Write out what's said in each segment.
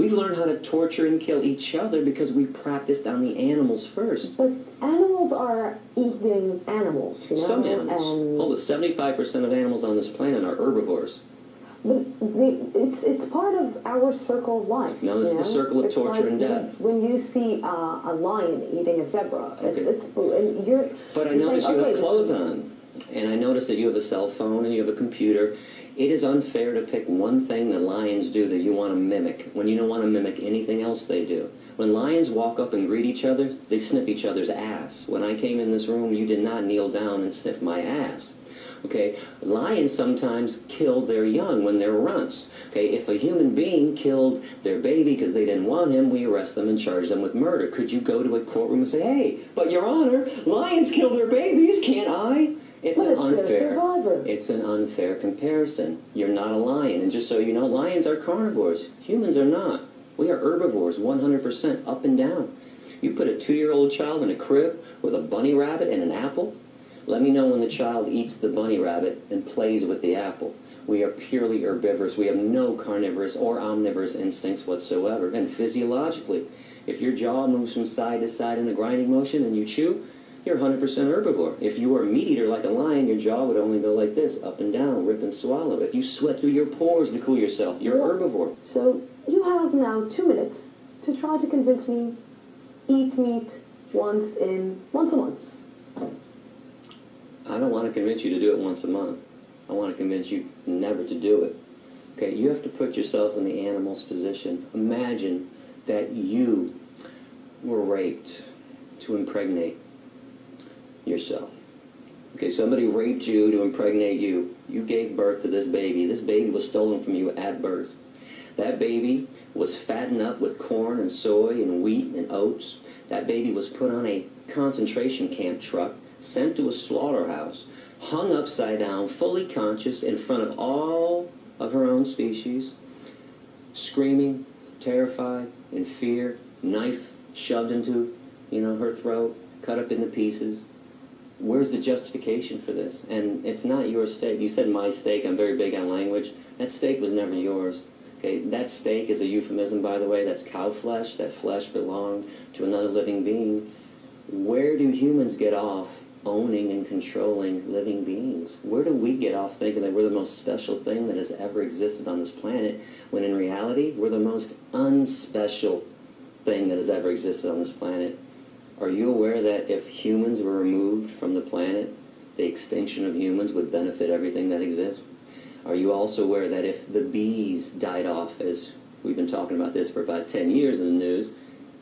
We learn how to torture and kill each other because we practiced on the animals first. But animals are eating animals, you know? Some animals. Hold it, 75% of animals on this planet are herbivores. But it's part of our circle of life. No, it's the circle of torture and death. When you see a lion eating a zebra, it's and you're... But I notice you have clothes on, and I notice that you have a cell phone and you have a computer. It is unfair to pick one thing that lions do that you want to mimic when you don't want to mimic anything else they do. When lions walk up and greet each other, they sniff each other's ass. When I came in this room, you did not kneel down and sniff my ass. Okay, lions sometimes kill their young when they're runts. Okay, if a human being killed their baby because they didn't want him, we arrest them and charge them with murder. Could you go to a courtroom and say, hey, but Your Honor, lions kill their babies, can't I? It's an unfair comparison. You're not a lion. And just so you know, lions are carnivores. Humans are not. We are herbivores, 100% up and down. You put a 2-year-old child in a crib with a bunny rabbit and an apple, let me know when the child eats the bunny rabbit and plays with the apple. We are purely herbivorous. We have no carnivorous or omnivorous instincts whatsoever. And physiologically, if your jaw moves from side to side in a grinding motion and you chew, you're 100% herbivore. If you were a meat eater like a lion, your jaw would only go like this, up and down, rip and swallow. If you sweat through your pores to cool yourself, you're herbivore. So you have now 2 minutes to try to convince me eat meat once a month. I don't want to convince you to do it once a month. I want to convince you never to do it. Okay, you have to put yourself in the animal's position. Imagine that you were raped to impregnate yourself. Okay, somebody raped you to impregnate you. You gave birth to this baby. This baby was stolen from you at birth. That baby was fattened up with corn and soy and wheat and oats. That baby was put on a concentration camp truck, sent to a slaughterhouse, hung upside down, fully conscious in front of all of her own species, screaming, terrified, in fear, knife shoved into, her throat, cut up into pieces. Where's the justification for this? And it's not your steak. You said my steak. I'm very big on language. That steak was never yours. Okay, that steak is a euphemism, by the way. That's cow flesh. That flesh belonged to another living being. Where do humans get off owning and controlling living beings? Where do we get off thinking that we're the most special thing that has ever existed on this planet, when in reality, we're the most unspecial thing that has ever existed on this planet? Are you aware that if humans were removed from the planet, the extinction of humans would benefit everything that exists? Are you also aware that if the bees died off, as we've been talking about this for about 10 years in the news,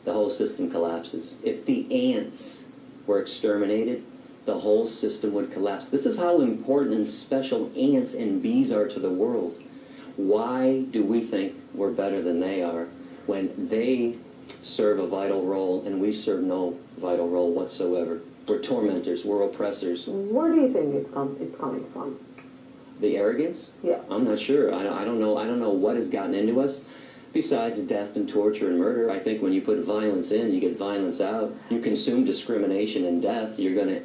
the whole system collapses? If the ants were exterminated, the whole system would collapse. This is how important and special ants and bees are to the world. Why do we think we're better than they are when they serve a vital role and we serve no vital role whatsoever? We're tormentors. We're oppressors. Where do you think it's coming from? The arrogance? Yeah. I'm not sure. I don't know. I don't know what has gotten into us. Besides death and torture and murder, I think when you put violence in, you get violence out. You consume discrimination and death, you're going to,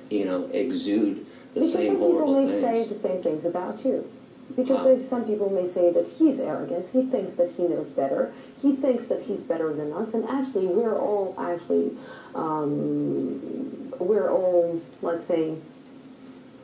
exude the same horrible things. Because some people may say the same things about you. Because some people may say that he's arrogant, he thinks that he knows better, he thinks that he's better than us, and actually we're all, let's say,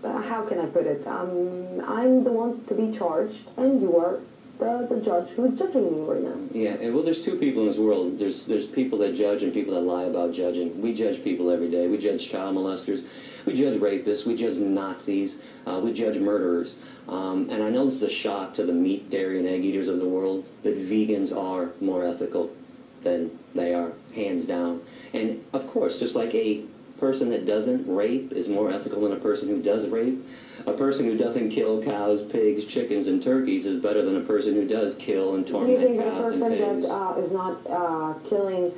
how can I put it? I'm the one to be charged, and you are the judge who is judging me right now. Yeah, well, there's two people in this world. There's people that judge and people that lie about judging. We judge people every day. We judge child molesters. We judge rapists. We judge Nazis. We judge murderers. And I know this is a shock to the meat, dairy, and egg eaters of the world, but vegans are more ethical than they are, hands down. And, of course, just like a person that doesn't rape is more ethical than a person who does rape, a person who doesn't kill cows, pigs, chickens, and turkeys is better than a person who does kill and torment cows and pigs. Do you think that a person that is not killing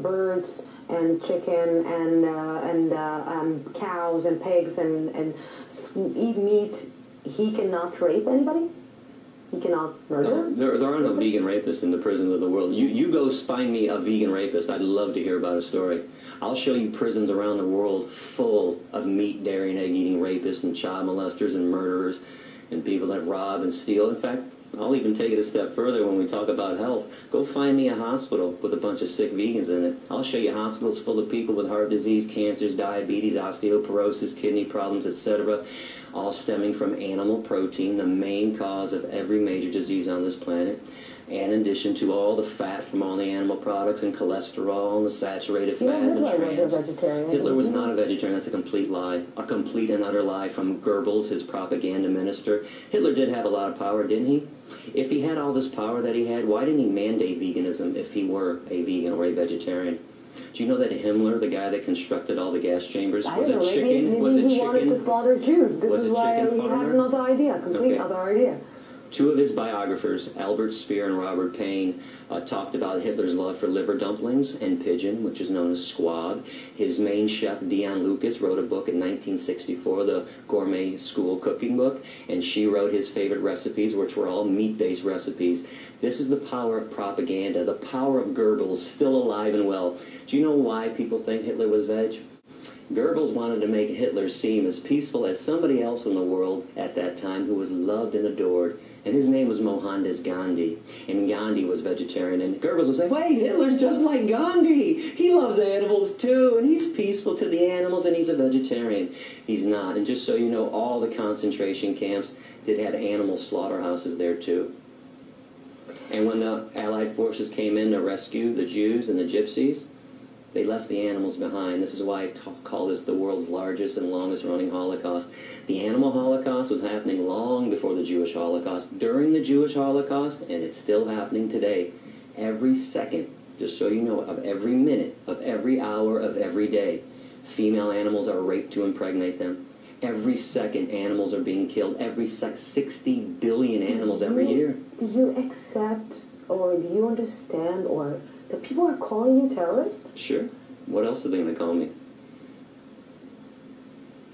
birds and chicken and cows and pigs and eat meat, he cannot rape anybody? He cannot murder? No, there are no vegan rapists in the prisons of the world. You go find me a vegan rapist. I'd love to hear about a story. I'll show you prisons around the world full of meat, dairy, and egg-eating rapists and child molesters and murderers and people that rob and steal. In fact, I'll even take it a step further when we talk about health. Go find me a hospital with a bunch of sick vegans in it. I'll show you hospitals full of people with heart disease, cancers, diabetes, osteoporosis, kidney problems, etc., all stemming from animal protein, the main cause of every major disease on this planet. And in addition to all the fat from all the animal products and cholesterol and the saturated fat and the trans. Hitler was a vegetarian. Hitler was not a vegetarian. That's a complete lie. A complete and utter lie from Goebbels, his propaganda minister. Hitler did have a lot of power, didn't he? If he had all this power that he had, why didn't he mandate veganism if he were a vegan or a vegetarian? Do you know that Himmler, the guy that constructed all the gas chambers, was it chicken? Maybe he wanted to slaughter Jews. This is why he had another idea, complete other idea. Two of his biographers, Albert Speer and Robert Payne, talked about Hitler's love for liver dumplings and pigeon, which is known as squab. His main chef, Dion Lucas, wrote a book in 1964, the Gourmet School Cooking Book, and she wrote his favorite recipes, which were all meat-based recipes. This is the power of propaganda, the power of Goebbels, still alive and well. Do you know why people think Hitler was veg? Goebbels wanted to make Hitler seem as peaceful as somebody else in the world at that time who was loved and adored. And his name was Mohandas Gandhi. And Gandhi was vegetarian. And Goebbels would say, wait, Hitler's just like Gandhi. He loves animals too. And he's peaceful to the animals and he's a vegetarian. He's not. And just so you know, all the concentration camps did have animal slaughterhouses there too. And when the Allied forces came in to rescue the Jews and the Gypsies, they left the animals behind. This is why I call this the world's largest and longest running Holocaust. The animal Holocaust was happening long before the Jewish Holocaust, during the Jewish Holocaust, and it's still happening today. Every second, just so you know, of every minute, of every hour, of every day, female animals are raped to impregnate them. Every second, animals are being killed. Every 60 billion animals every year. Do you accept, or do you understand, or that people are calling you terrorist? Sure. What else are they going to call me?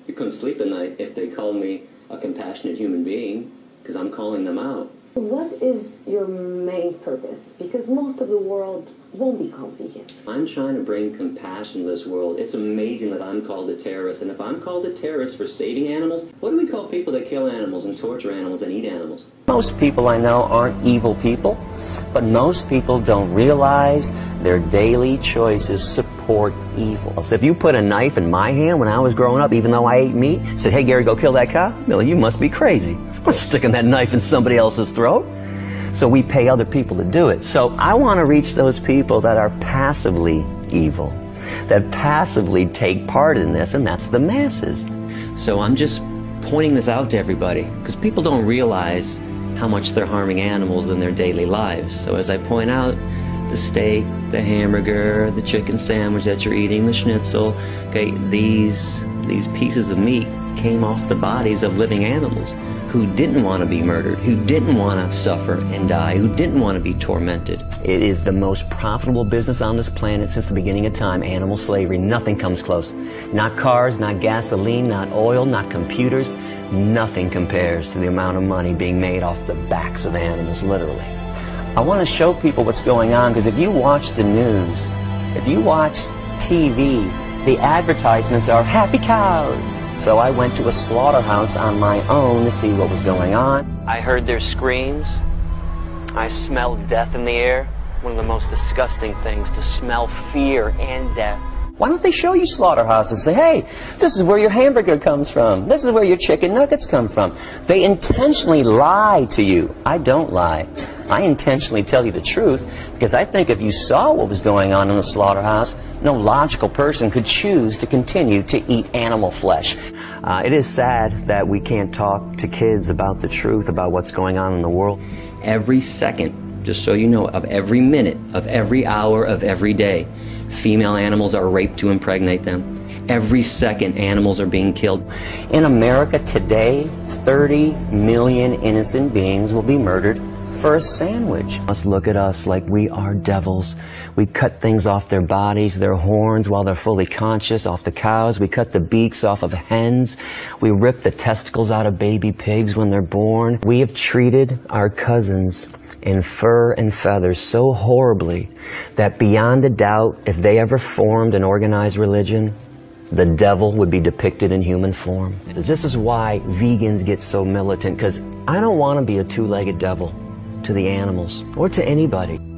You couldn't sleep at night if they called me a compassionate human being, because I'm calling them out. What is your main purpose? Because most of the world won't become vegan. I'm trying to bring compassion to this world. It's amazing that I'm called a terrorist. And if I'm called a terrorist for saving animals, what do we call people that kill animals and torture animals and eat animals? Most people I know aren't evil people, but most people don't realize their daily choices support evil. So if you put a knife in my hand when I was growing up, even though I ate meat, said, hey Gary, go kill that cow, Billy, you must be crazy. I'm not sticking that knife in somebody else's throat. So we pay other people to do it. So I want to reach those people that are passively evil, that passively take part in this, and that's the masses. So I'm just pointing this out to everybody, because people don't realize how much they're harming animals in their daily lives. So as I point out, the steak, the hamburger, the chicken sandwich that you're eating, the schnitzel, okay, these pieces of meat came off the bodies of living animals who didn't want to be murdered, who didn't want to suffer and die, who didn't want to be tormented. It is the most profitable business on this planet since the beginning of time, animal slavery. Nothing comes close. Not cars, not gasoline, not oil, not computers. Nothing compares to the amount of money being made off the backs of animals, literally. I want to show people what's going on, because if you watch the news, if you watch TV, the advertisements are happy cows. So I went to a slaughterhouse on my own to see what was going on. I heard their screams. I smelled death in the air. One of the most disgusting things, to smell fear and death. Why don't they show you slaughterhouses and say, hey, this is where your hamburger comes from. This is where your chicken nuggets come from. They intentionally lie to you. I don't lie. I intentionally tell you the truth, because I think if you saw what was going on in the slaughterhouse, no logical person could choose to continue to eat animal flesh. It is sad that we can't talk to kids about the truth about what's going on in the world. Every second, just so you know, of every minute, of every hour, of every day, female animals are raped to impregnate them. Every second, animals are being killed. In America today, 30 million innocent beings will be murdered for a sandwich. Let's look at us like we are devils. We cut things off their bodies, their horns while they're fully conscious, off the cows. We cut the beaks off of hens. We rip the testicles out of baby pigs when they're born. We have treated our cousins in fur and feathers so horribly that beyond a doubt, if they ever formed an organized religion, the devil would be depicted in human form. This is why vegans get so militant, because I don't want to be a two-legged devil. to the animals or to anybody.